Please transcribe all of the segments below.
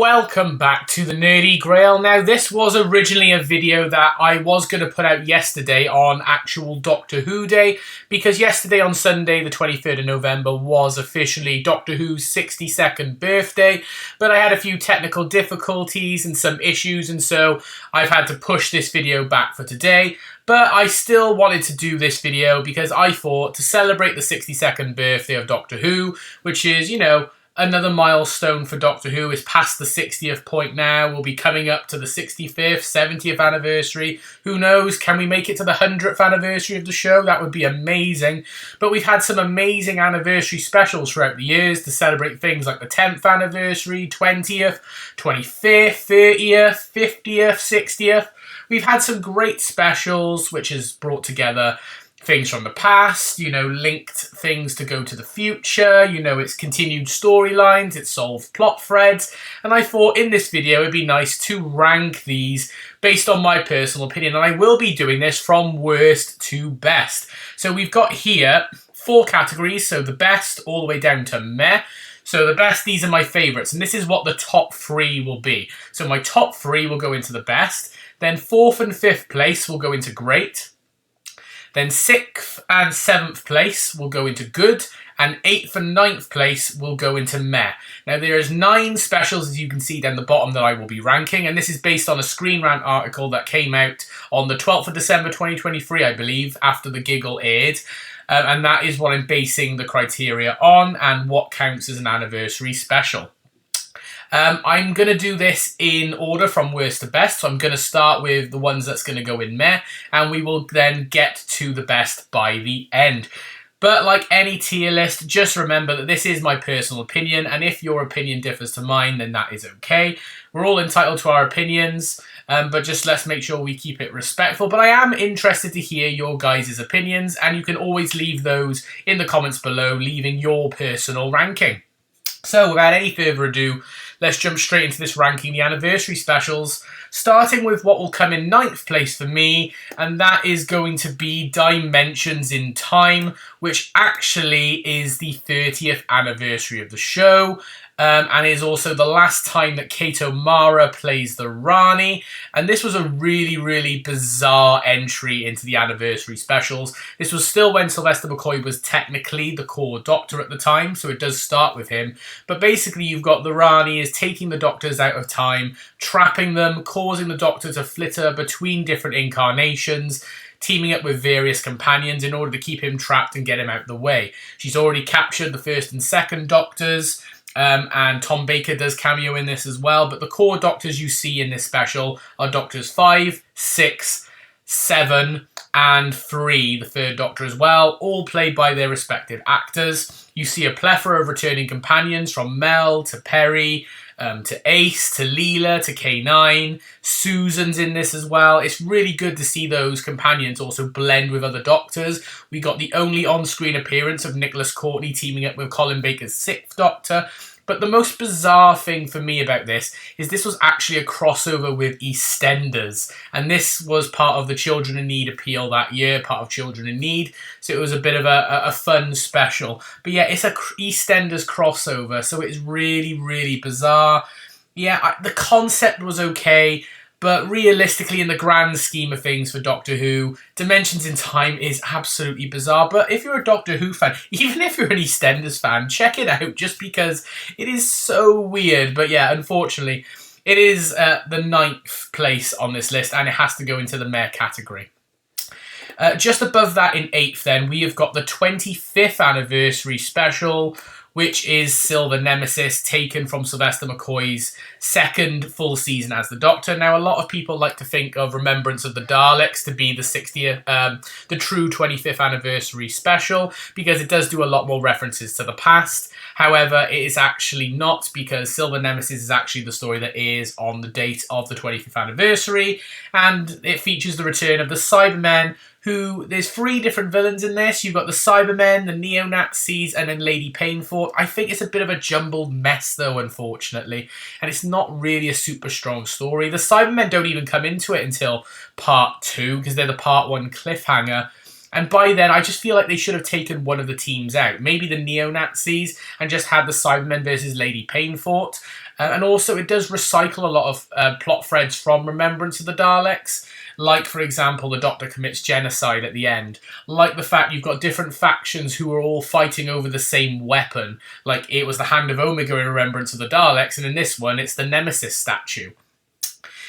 welcome back to the Nerdy Grail. Now, this was originally a video that I was going to put out yesterday on actual Doctor Who Day, because yesterday on Sunday, the 23rd of November, was officially Doctor Who's 62nd birthday, but I had a few technical difficulties and some issues, and so I've had to push this video back for today. But I still wanted to do this video because I thought to celebrate the 62nd birthday of Doctor Who, which is, another milestone for Doctor Who, is past the 60th point now. We'll be coming up to the 65th, 70th anniversary. Who knows? Can we make it to the 100th anniversary of the show? That would be amazing. But we've had some amazing anniversary specials throughout the years to celebrate things like the 10th anniversary, 20th, 25th, 30th, 50th, 60th. We've had some great specials, which has brought together things from the past, linked things to go to the future, it's continued storylines, it's solved plot threads, and I thought in this video it'd be nice to rank these based on my personal opinion, and I will be doing this from worst to best. So we've got here 4 categories, so the best all the way down to meh. So the best, these are my favourites, and this is what the top 3 will be. So my top 3 will go into the best, then 4th and 5th place will go into great, then 6th and 7th place will go into good, and 8th and 9th place will go into meh. Now there is 9 specials, as you can see down the bottom, that I will be ranking, and this is based on a Screen Rant article that came out on the 12th of December 2023, I believe, after the Giggle aired. And that is what I'm basing the criteria on and what counts as an anniversary special. I'm going to do this in order from worst to best, so I'm going to start with the ones that's going to go in meh, and we will then get to the best by the end. But like any tier list, just remember that this is my personal opinion, and if your opinion differs to mine, then that is okay. We're all entitled to our opinions, but just let's make sure we keep it respectful. But I am interested to hear your guys' opinions, and you can always leave those in the comments below, leaving your personal ranking. So without any further ado, let's jump straight into this ranking, the anniversary specials, starting with what will come in 9th place for me, and that is going to be Dimensions in Time, which actually is the 30th anniversary of the show, and is also the last time that Kate O'Mara plays the Rani, and this was a really, really bizarre entry into the anniversary specials. This was still when Sylvester McCoy was technically the core Doctor at the time, so it does start with him, but basically you've got the Rani is taking the Doctors out of time, trapping them, causing the Doctor to flitter between different incarnations, teaming up with various companions in order to keep him trapped and get him out of the way. She's already captured the 1st and 2nd Doctors, and Tom Baker does cameo in this as well, but the core Doctors you see in this special are Doctors 5, 6, 7, and 3, the 3rd Doctor as well, all played by their respective actors. You see a plethora of returning companions, from Mel to Perry, to Ace, to Leela, to K9. Susan's in this as well. It's really good to see those companions also blend with other Doctors. We got the only on-screen appearance of Nicholas Courtney teaming up with Colin Baker's 6th Doctor. But the most bizarre thing for me about this is this was actually a crossover with EastEnders. And this was part of the Children in Need appeal that year, part of Children in Need. So it was a bit of a fun special. But yeah, it's a EastEnders crossover, so it's really, really bizarre. Yeah, the concept was okay, but realistically, in the grand scheme of things for Doctor Who, Dimensions in Time is absolutely bizarre. But if you're a Doctor Who fan, even if you're an EastEnders fan, check it out just because it is so weird. But yeah, unfortunately, it is the 9th place on this list, and it has to go into the meh category. Just above that in 8th then, we have got the 25th anniversary special, which is Silver Nemesis, taken from Sylvester McCoy's 2nd full season as the Doctor. Now, a lot of people like to think of Remembrance of the Daleks to be the 60th, the true 25th anniversary special, because it does do a lot more references to the past. However, it is actually not, because Silver Nemesis is actually the story that is on the date of the 25th anniversary, and it features the return of the Cybermen, who, there's 3 different villains in this. You've got the Cybermen, the Neo-Nazis, and then Lady Painfort. I think it's a bit of a jumbled mess, though, unfortunately, and it's not really a super strong story. The Cybermen don't even come into it until part 2, because they're the part 1 cliffhanger, and by then I just feel like they should have taken one of the teams out. Maybe the Neo-Nazis, and just had the Cybermen versus Lady Painfort. And also, it does recycle a lot of plot threads from Remembrance of the Daleks. Like, for example, the Doctor commits genocide at the end. Like the fact you've got different factions who are all fighting over the same weapon. Like, it was the Hand of Omega in Remembrance of the Daleks, and in this one, it's the Nemesis statue.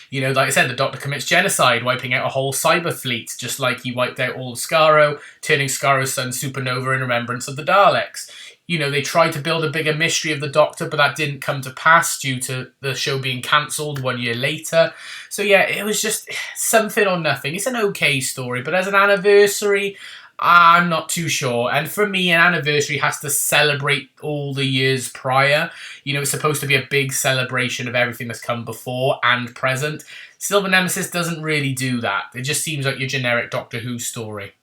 You know, like I said, the Doctor commits genocide, wiping out a whole cyber fleet, just like he wiped out all of Skaro, turning Skaro's son supernova in Remembrance of the Daleks. You know, they tried to build a bigger mystery of the Doctor, but that didn't come to pass due to the show being cancelled 1 year later. So yeah, it was just something or nothing. It's an okay story, but as an anniversary, I'm not too sure. And for me, an anniversary has to celebrate all the years prior. You know, it's supposed to be a big celebration of everything that's come before and present. Silver Nemesis doesn't really do that. It just seems like your generic Doctor Who story.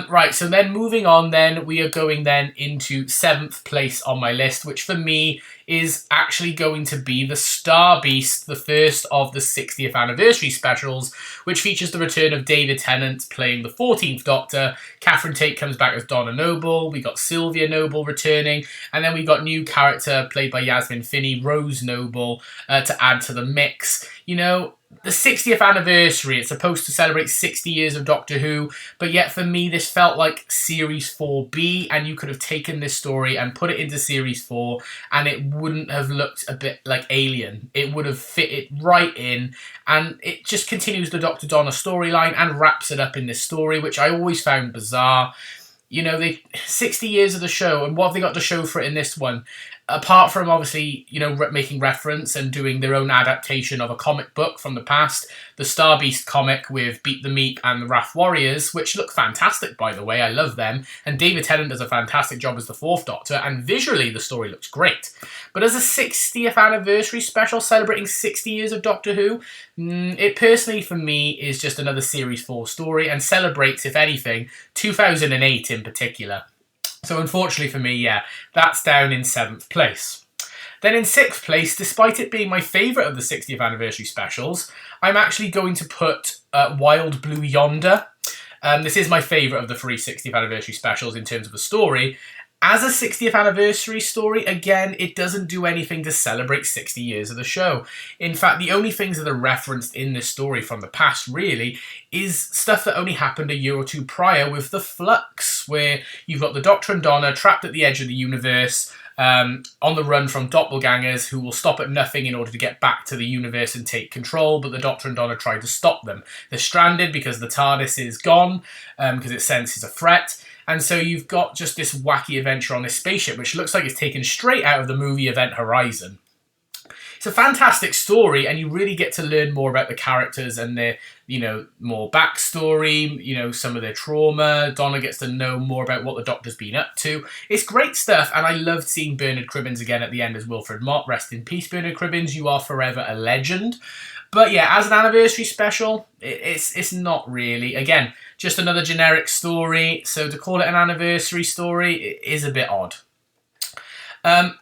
Right, so then moving on then, we are going then into 7th place on my list, which for me is actually going to be The Star Beast, the first of the 60th anniversary specials, which features the return of David Tennant playing the 14th Doctor. Catherine Tate comes back as Donna Noble. We got Sylvia Noble returning, and then we got new character played by Yasmin Finney, Rose Noble, to add to the mix. You know, the 60th anniversary, it's supposed to celebrate 60 years of Doctor Who, but yet for me this felt like Series 4B, and you could have taken this story and put it into Series 4 and it wouldn't have looked a bit like Alien. It would have fit it right in, and it just continues the Dr. Donna storyline and wraps it up in this story, which I always found bizarre. You know, 60 years of the show, and what have they got to show for it in this one? Apart from, obviously, you know, making reference and doing their own adaptation of a comic book from the past, the Star Beast comic with Beat the Meep and the Wrath Warriors, which look fantastic, by the way, I love them, and David Tennant does a fantastic job as the 4th Doctor, and visually the story looks great. But as a 60th anniversary special celebrating 60 years of Doctor Who, it personally, for me, is just another Series 4 story, and celebrates, if anything, 2008 in particular. So unfortunately for me, yeah, that's down in 7th place. Then in 6th place, despite it being my favourite of the 60th anniversary specials, I'm actually going to put Wild Blue Yonder. This is my favourite of the 3 60th anniversary specials in terms of a story. As a 60th anniversary story, again, it doesn't do anything to celebrate 60 years of the show. In fact, the only things that are referenced in this story from the past, really, is stuff that only happened a year or two prior with the Flux, where you've got the Doctor and Donna trapped at the edge of the universe, on the run from doppelgangers who will stop at nothing in order to get back to the universe and take control, but the Doctor and Donna try to stop them. They're stranded because the TARDIS is gone, because it senses a threat. And so you've got just this wacky adventure on this spaceship, which looks like it's taken straight out of the movie Event Horizon. It's a fantastic story, and you really get to learn more about the characters and their, you know, more backstory, you know, some of their trauma. Donna gets to know more about what the Doctor's been up to. It's great stuff, and I loved seeing Bernard Cribbins again at the end as Wilfred Mott. Rest in peace, Bernard Cribbins. You are forever a legend. But yeah, as an anniversary special, it's not really. Again, just another generic story, so to call it an anniversary story, it is a bit odd.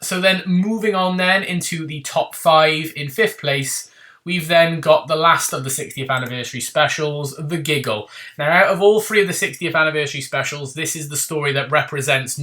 So then moving on then into the top 5 in 5th place, we've then got the last of the 60th anniversary specials, The Giggle. Now, out of all 3 of the 60th anniversary specials, this is the story that represents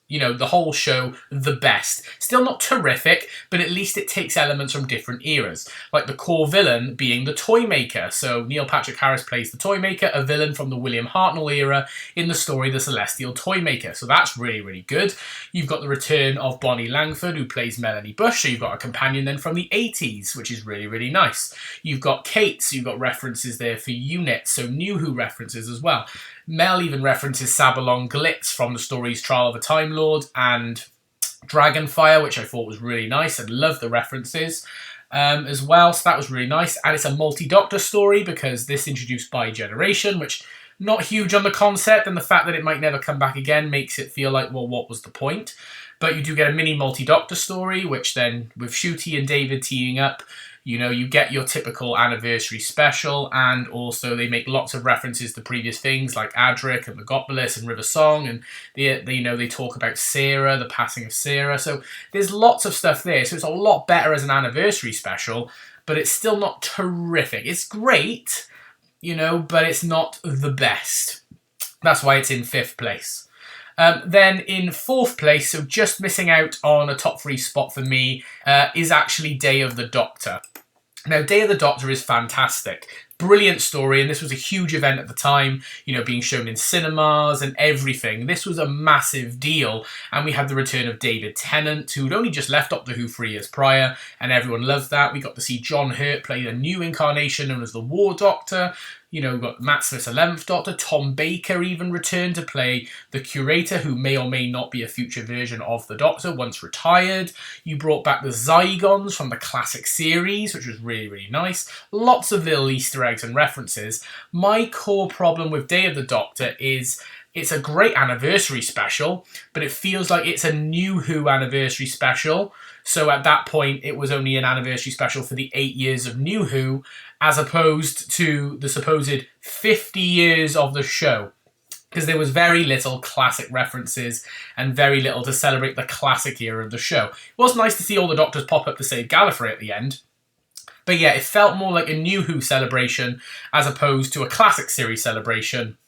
you know, the whole show the best. Still not terrific, but at least it takes elements from different eras, like the core villain being the Toymaker. So Neil Patrick Harris plays the Toymaker, a villain from the William Hartnell era in the story The Celestial Toymaker. So that's really, really good. You've got the return of Bonnie Langford, who plays Melanie Bush, so you've got a companion then from the 80s, which is really, really nice. You've got Kate, so you've got references there for UNIT, so New Who references as well. Mel even references Sabalon Glitz from the stories Trial of a Time Lord and Dragonfire, which I thought was really nice. I love the references as well, so that was really nice. And it's a multi-Doctor story because this introduced Bi-Generation, which not huge on the concept, and the fact that it might never come back again makes it feel like, well, what was the point? But you do get a mini multi-Doctor story, which then, with Ncuti and David teaming up, you know, you get your typical anniversary special, and also they make lots of references to previous things like Adric and the Gotbalis and River Song, and they talk about Sarah, the passing of Sarah. So there's lots of stuff there. So it's a lot better as an anniversary special, but it's still not terrific. It's great, you know, but it's not the best. That's why it's in 5th place. Then in 4th place, so just missing out on a top 3 spot for me, is actually Day of the Doctor. Now, Day of the Doctor is fantastic. Brilliant story, and this was a huge event at the time, you know, being shown in cinemas and everything. This was a massive deal, and we had the return of David Tennant, who'd only just left Doctor Who 3 years prior, and everyone loved that. We got to see John Hurt play a new incarnation known as the War Doctor. You know, we've got Matt Smith's 11th Doctor. Tom Baker even returned to play the Curator, who may or may not be a future version of the Doctor once retired. You brought back the Zygons from the classic series, which was really, really nice. Lots of little Easter eggs and references. My core problem with Day of the Doctor is it's a great anniversary special, but it feels like it's a New Who anniversary special. So at that point, it was only an anniversary special for the 8 years of New Who, as opposed to the supposed 50 years of the show. Because there was very little classic references and very little to celebrate the classic era of the show. It was nice to see all the Doctors pop up to save Gallifrey at the end. But yeah, it felt more like a New Who celebration as opposed to a classic series celebration,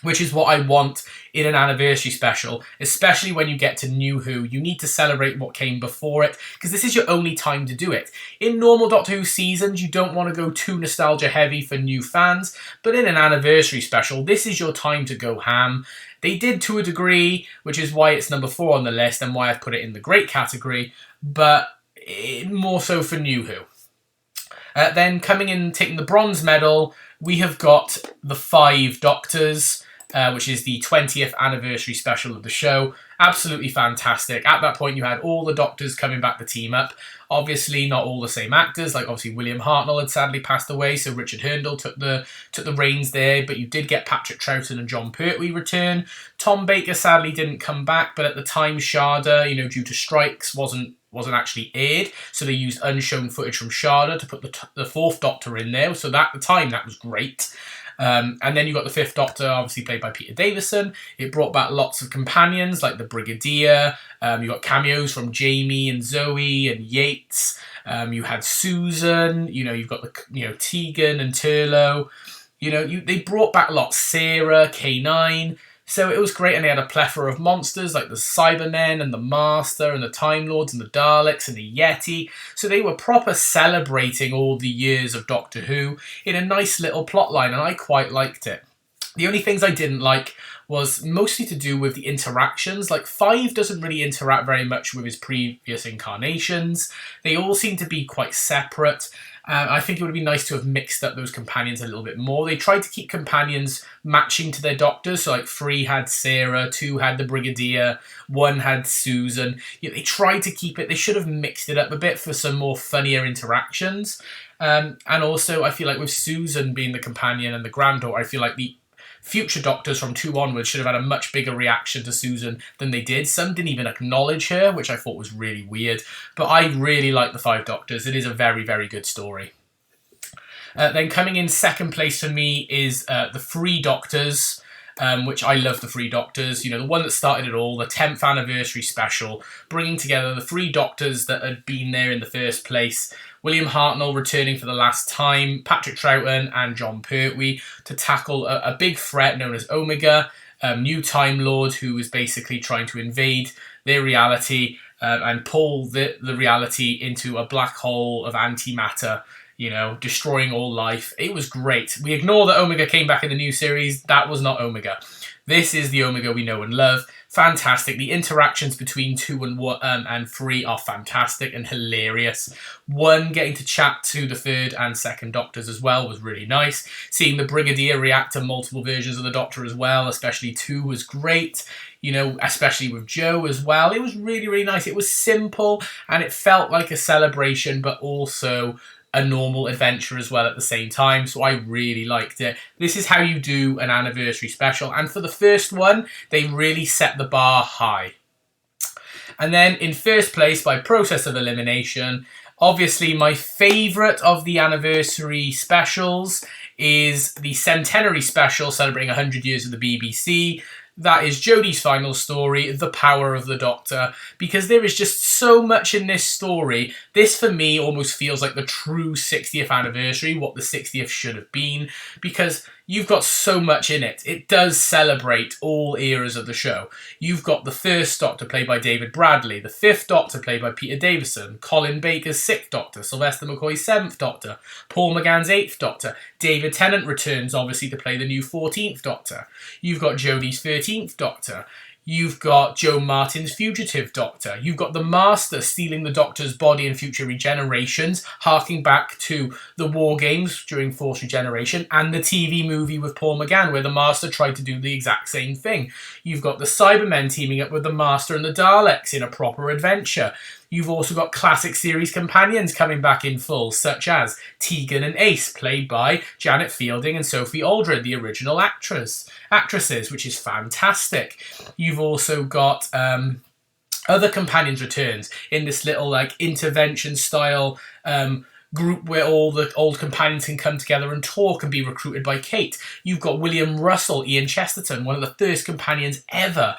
which is what I want in an anniversary special, especially when you get to New Who. You need to celebrate what came before it, because this is your only time to do it. In normal Doctor Who seasons, you don't want to go too nostalgia heavy for new fans, but in an anniversary special, this is your time to go ham. They did to a degree, which is why it's number 4 on the list and why I've put it in the great category, but more so for New Who. Then coming in, taking the bronze medal, we have got the 5 Doctors, which is the 20th anniversary special of the show. Absolutely fantastic. At that point, you had all the Doctors coming back to team up. Obviously, not all the same actors. Like, obviously, William Hartnell had sadly passed away, so Richard Hurndall took the reins there. But you did get Patrick Troughton and Jon Pertwee return. Tom Baker sadly didn't come back, but at the time, Shada, you know, due to strikes, wasn't actually aired, so they used unshown footage from Shada to put the 4th Doctor in there. So at the time, that was great. And then you got the 5th Doctor, obviously played by Peter Davison. It brought back lots of companions like the Brigadier. You got cameos from Jamie and Zoe and Yates. You had Susan. You know, you've got Tegan and Turlough. You know, they brought back lots. Sarah, K9. So it was great, and they had a plethora of monsters like the Cybermen and the Master and the Time Lords and the Daleks and the Yeti. So they were proper celebrating all the years of Doctor Who in a nice little plotline, and I quite liked it. The only things I didn't like was mostly to do with the interactions. Like, 5 doesn't really interact very much with his previous incarnations. They all seem to be quite separate. I think it would be nice to have mixed up those companions a little bit more. They tried to keep companions matching to their Doctors. So like 3 had Sarah, 2 had the Brigadier, 1 had Susan. You know, they tried to keep it. They should have mixed it up a bit for some more funnier interactions. And also, I feel like with Susan being the companion and the granddaughter, I feel like the future Doctors from 2 onwards should have had a much bigger reaction to Susan than they did. Some didn't even acknowledge her, which I thought was really weird. But I really like the 5 Doctors. It is a very, very good story. Then coming in 2nd place for me is the 3 Doctors, which I love the 3 Doctors. You know, the one that started it all, the 10th anniversary special, bringing together the 3 Doctors that had been there in the first place. William Hartnell returning for the last time, Patrick Troughton and Jon Pertwee to tackle a big threat known as Omega, new Time Lord who was basically trying to invade their reality and pull the reality into a black hole of antimatter, you know, destroying all life. It was great. We ignore that Omega came back in the new series. That was not Omega. This is the Omega we know and love. Fantastic. The interactions between 2 and 3 are fantastic and hilarious. 1 getting to chat to the 3rd and 2nd Doctors as well was really nice. Seeing the Brigadier react to multiple versions of the Doctor as well, especially 2, was great. You know, especially with Jo as well. It was really, really nice. It was simple and it felt like a celebration, but also a normal adventure as well at the same time, so I really liked it. This is how you do an anniversary special, and for the first one, they really set the bar high. And then in 1st place, by process of elimination, obviously my favourite of the anniversary specials is the Centenary special celebrating 100 years of the BBC. that is Jodie's final story, The Power of the Doctor, because there is just so much in this story. This, for me, almost feels like the true 60th anniversary, what the 60th should have been, because you've got so much in it. It does celebrate all eras of the show. You've got the first Doctor played by David Bradley, the fifth Doctor played by Peter Davison, Colin Baker's sixth Doctor, Sylvester McCoy's seventh Doctor, Paul McGann's eighth Doctor, David Tennant returns obviously to play the new 14th Doctor. You've got Jodie's 13th Doctor. You've got Joe Martin's fugitive Doctor. You've got the Master stealing the Doctor's body in future regenerations, harking back to the War Games during Force Regeneration, and the TV movie with Paul McGann, where the Master tried to do the exact same thing. You've got the Cybermen teaming up with the Master and the Daleks in a proper adventure. You've also got classic series companions coming back in full, such as Tegan and Ace, played by Janet Fielding and Sophie Aldred, the original actresses, which is fantastic. You've also got other companions returns in this little intervention style group where all the old companions can come together and talk and be recruited by Kate. You've got William Russell, Ian Chesterton, one of the first companions ever,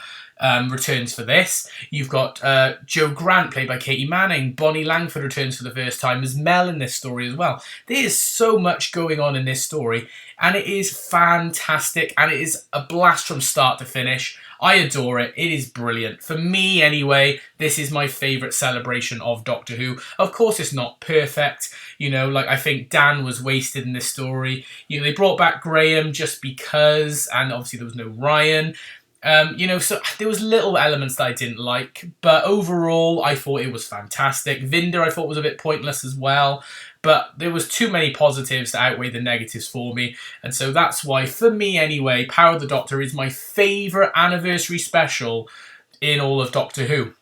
returns for this. You've got Joe Grant, played by Katie Manning. Bonnie Langford returns for the first time as Mel in this story as well. There is so much going on in this story, and it is fantastic, and it is a blast from start to finish. I adore it. It is brilliant. For me, anyway, this is my favourite celebration of Doctor Who. Of course, it's not perfect. I think Dan was wasted in this story. They brought back Graham just because, and obviously there was no Ryan. So there was little elements that I didn't like, but overall I thought it was fantastic. Vinder I thought was a bit pointless as well, but there was too many positives to outweigh the negatives for me, and so that's why, for me anyway, Power of the Doctor is my favourite anniversary special in all of Doctor Who.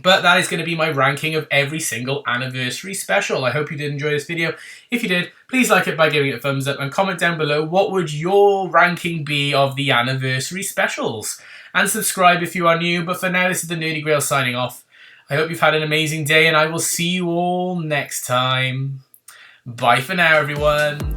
But that is going to be my ranking of every single anniversary special. I hope you did enjoy this video. If you did, please like it by giving it a thumbs up and comment down below what would your ranking be of the anniversary specials. And subscribe if you are new. But for now, this is the Nerdy Grail signing off. I hope you've had an amazing day and I will see you all next time. Bye for now, everyone.